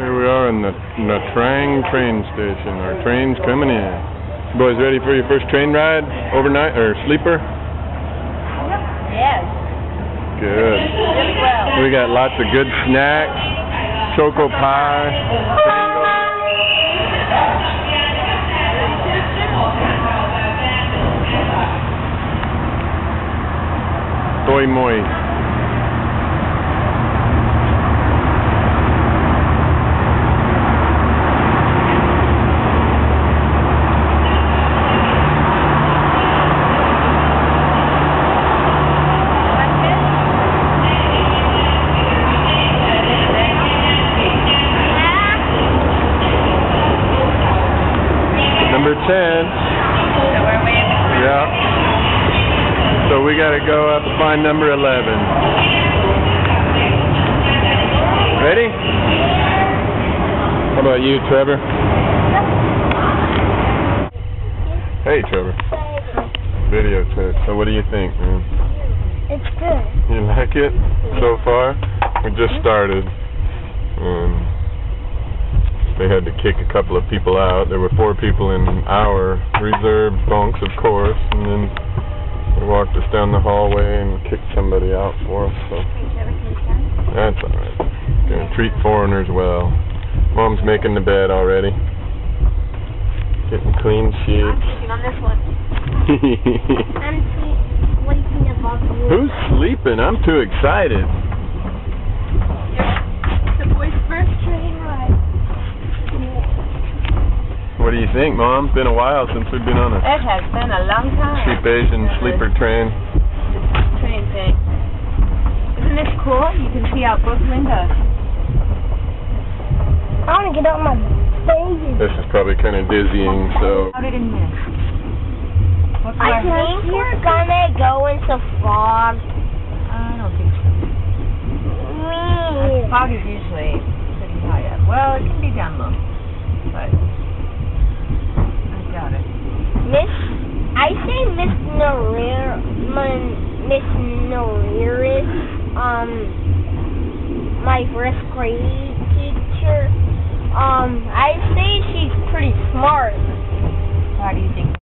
Here we are in the Nha Trang Train station. Our train's coming in. You boys ready for your first train ride? Overnight or sleeper? Yes. Good. Really well. We got lots of good snacks, choco pie, soy moi. Number 10. Yeah. So we gotta go up and find number 11. Ready? How about you, Trevor? Hey, Trevor. Video test. So what do you think, man? It's good. You like it so far? We just started. They had to kick a couple of people out. There were 4 people in our reserved bunks, of course, and then they walked us down the hallway and kicked somebody out for us. So that's all right. Gonna treat foreigners well. Mom's making the bed already. Getting clean sheets. I'm sleeping on this one. I'm sleeping above you. Who's sleeping? I'm too excited. The boys' first train ride. What do you think, Mom? It's been a while since we've been on a It has been a long time. cheap Asian sleeper train. Train thing. Isn't this cool? You can see out both windows. I want to get on my baby. This is probably kind of dizzying, so... How did it miss? I think we're gonna go into fog. I don't think so. Fog is usually pretty high up. Well, it can be down low, but I doubt it. I say Miss Norir is my first grade teacher. I say she's pretty smart. Why do you think?